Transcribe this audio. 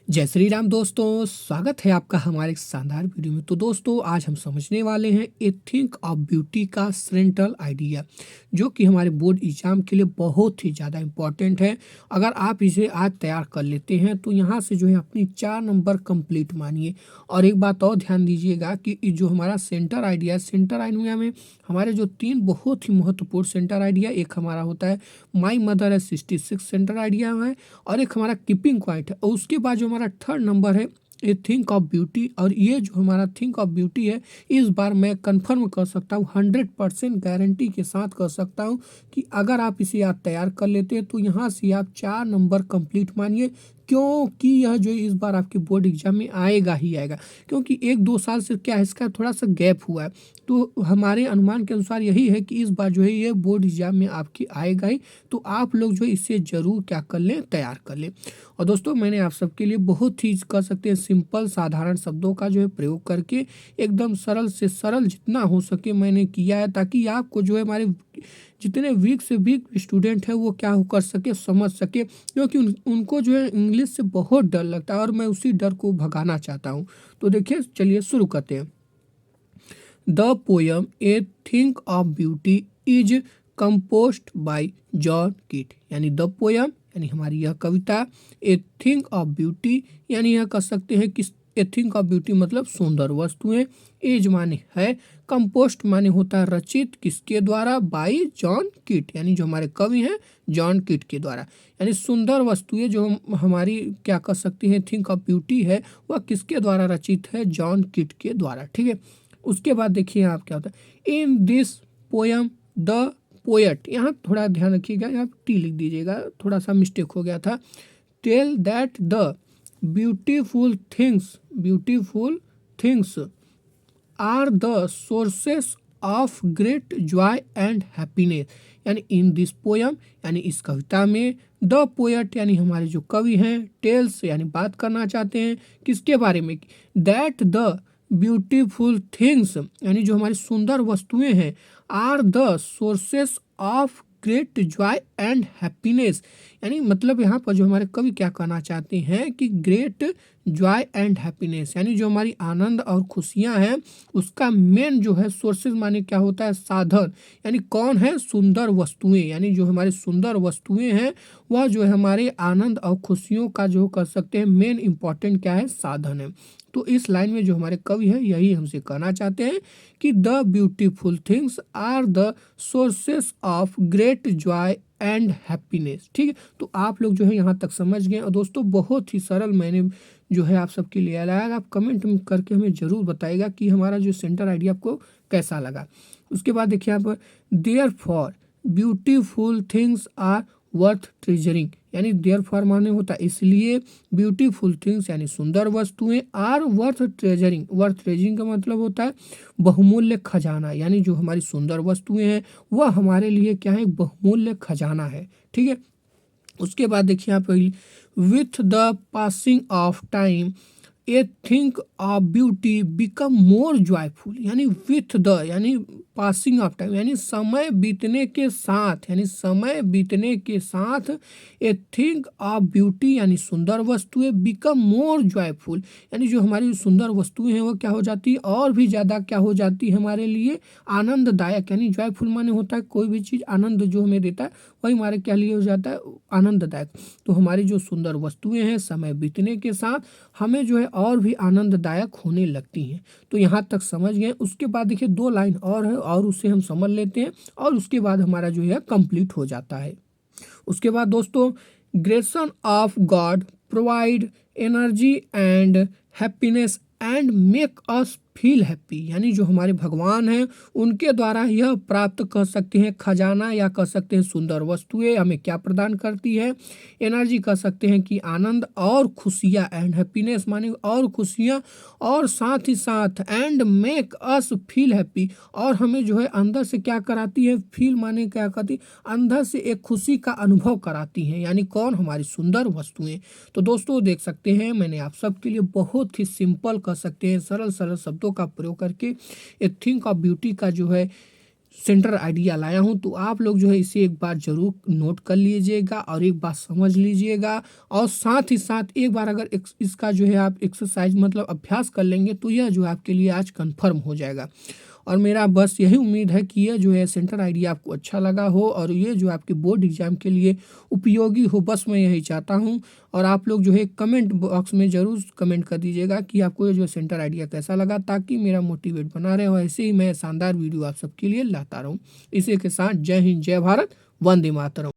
जय श्री राम दोस्तों, स्वागत है आपका हमारे एक शानदार वीडियो में। तो दोस्तों आज हम समझने वाले हैं ए थिंक ऑफ ब्यूटी का सेंट्रल आइडिया, जो कि हमारे बोर्ड एग्जाम के लिए बहुत ही ज़्यादा इम्पोर्टेंट है। अगर आप इसे आज तैयार कर लेते हैं तो यहाँ से जो है अपनी 4 नंबर कंप्लीट मानिए। और एक बात और ध्यान दीजिएगा कि जो हमारा सेंटर आइडिया में हमारे जो 3 बहुत ही महत्वपूर्ण सेंटर आइडिया, एक हमारा होता है माई मदर है 66 सेंटर आइडिया है, और एक हमारा कीपिंग क्वाइट है, और उसके बाद जो हमारा थर्ड नंबर है ये थिंक ऑफ ब्यूटी। और ये जो हमारा थिंक ऑफ ब्यूटी है, इस बार मैं कंफर्म कर सकता हूँ, 100% गारंटी के साथ कर सकता हूँ कि अगर आप इसे याद तैयार कर लेते हैं तो यहाँ से आप 4 नंबर कंप्लीट मानिए। क्योंकि यह जो इस बार आपके बोर्ड एग्जाम में आएगा ही आएगा, क्योंकि 1-2 साल से क्या है, इसका थोड़ा सा गैप हुआ है। तो हमारे अनुमान के अनुसार यही है कि इस बार जो है ये बोर्ड एग्जाम में आपकी आएगा ही। तो आप लोग जो है इससे ज़रूर क्या कर लें, तैयार कर लें। और दोस्तों मैंने आप सबके लिए बहुत ही कर सकते हैं सिंपल साधारण शब्दों का जो है प्रयोग करके एकदम सरल से सरल जितना हो सके मैंने किया है, ताकि आपको जो है हमारे जितने वीक से वीक स्टूडेंट हैं वो क्या हो कर सके, समझ सके। क्योंकि उनको जो है इंग्लिश से बहुत डर लगता है और मैं उसी डर को भगाना चाहता हूँ। तो देखिए, चलिए शुरू करते हैं। The poem A think of beauty is composed bye John कीट। यानी द पोयम यानी हमारी यह कविता, ए थिंक ऑफ ब्यूटी यानी यह कह सकते हैं कि ए थिंक ऑफ ब्यूटी मतलब सुंदर वस्तुएं, एज माने है, कंपोस्ट माने होता है रचित, किसके द्वारा, बाय जॉन कीट यानी जो हमारे कवि हैं जॉन कीट के द्वारा। यानी सुंदर वस्तुएं जो हमारी क्या कह सकती हैं थिंक ऑफ ब्यूटी है, वह किसके द्वारा रचित है, जॉन कीट के द्वारा। ठीक है, उसके बाद देखिए आप क्या होता है, in this poem the poet, यहाँ थोड़ा ध्यान रखिएगा, यहाँ टी लिख दीजिएगा, थोड़ा सा मिस्टेक हो गया था। Tell that the beautiful things are the sources of great joy and happiness. यानी इन दिस पोयम यानी इस कविता में, द पोएट यानी हमारे जो कवि हैं, टेल्स यानी बात करना चाहते हैं किसके बारे में, दैट द ब्यूटीफुल थिंग्स यानी जो हमारी सुंदर वस्तुएं हैं, are the sources of great joy and happiness. यानी मतलब यहाँ पर जो हमारे कवि क्या कहना चाहते हैं कि ग्रेट जॉय एंड हैप्पीनेस यानी जो हमारी आनंद और खुशियाँ हैं उसका मेन जो है सोर्सेज माने क्या होता है, साधन। यानी कौन है, सुंदर वस्तुएं। यानी जो हमारी सुंदर वस्तुएं हैं वह जो है हमारे आनंद और खुशियों का जो कर सकते हैं मेन इंपॉर्टेंट क्या है, साधन है। तो इस लाइन में जो हमारे कवि है यही हमसे कहना चाहते हैं कि the beautiful things are the sources of great joy and happiness. ठीक है, तो आप लोग जो है यहाँ तक समझ गए। और दोस्तों बहुत ही सरल मैंने जो है आप सबके लिए लाया, आप कमेंट करके हमें ज़रूर बताइएगा कि हमारा जो सेंटर आइडिया आपको कैसा लगा। उसके बाद देखिए आप, therefore beautiful things are worth treasuring. यानी देयर फॉर माने होता है इसलिए, ब्यूटीफुल थिंग्स यानी सुंदर वस्तुएं, आर वर्थ ट्रेजरिंग का मतलब होता है बहुमूल्य खजाना। यानी जो हमारी सुंदर वस्तुएं हैं वह हमारे लिए क्या है, बहुमूल्य खजाना है। ठीक है, उसके बाद देखिए आप, with the passing of time A think of beauty become more joyful. यानी विथ द यानी पासिंग ऑफ टाइम यानी समय बीतने के साथ, यानी समय बीतने के साथ ए थिंक ऑफ ब्यूटी यानी सुंदर वस्तुएं बिकम मोर जॉयफुल। यानी जो हमारी सुंदर वस्तुएं हैं वो क्या हो जाती है, और भी ज़्यादा क्या हो जाती है हमारे लिए, आनंददायक। यानी जॉयफुल माने होता है कोई भी चीज़ आनंद जो हमें देता है वही हमारे क्या लिए हो जाता है, आनंददायक। तो हमारी जो सुंदर वस्तुएं हैं समय बीतने के साथ हमें जो है और भी आनंददायक होने लगती हैं। तो यहाँ तक समझ गए। उसके बाद देखिए 2 लाइन और है और उसे हम समझ लेते हैं और उसके बाद हमारा जो है कंप्लीट हो जाता है। उसके बाद दोस्तों, Grayson of God provide energy and happiness and make us feel happy. यानी जो हमारे भगवान हैं उनके द्वारा यह प्राप्त कर सकते हैं खजाना, या कह सकते हैं सुंदर वस्तुएं हमें क्या प्रदान करती है, एनर्जी कह सकते हैं कि आनंद, और खुशियाँ एंड हैप्पीनेस माने और खुशियाँ, और साथ ही साथ and make us feel happy, और हमें जो है अंदर से क्या कराती है, फील माने क्या करती, अंदर से एक खुशी का अनुभव कराती हैं। यानी कौन, हमारी सुंदर वस्तुएं। तो दोस्तों देख सकते हैं मैंने आप सबके लिए बहुत ही सिंपल कह सकते हैं सरल सरल शब्दों का प्रयोग करके ए थिंक ऑफ ब्यूटी का जो है सेंटर आइडिया लाया हूँ, तो आप लोग जो है इसे एक बार ज़रूर नोट कर लीजिएगा और एक बार समझ लीजिएगा। और साथ ही साथ एक बार अगर इसका जो है आप एक्सरसाइज मतलब अभ्यास कर लेंगे तो यह जो है आपके लिए आज कन्फर्म हो जाएगा। और मेरा बस यही उम्मीद है कि ये जो है सेंटर आइडिया आपको अच्छा लगा हो और ये जो आपके बोर्ड एग्जाम के लिए उपयोगी हो, बस मैं यही चाहता हूँ। और आप लोग जो है कमेंट बॉक्स में ज़रूर कमेंट कर दीजिएगा कि आपको ये जो सेंटर आइडिया कैसा लगा, ताकि मेरा मोटिवेट बना रहे और ऐसे ही मैं शानदार वीडियो आप सबके लिए लाता रहूँ। इसी के साथ जय हिंद, जय भारत, वंदे मातरम।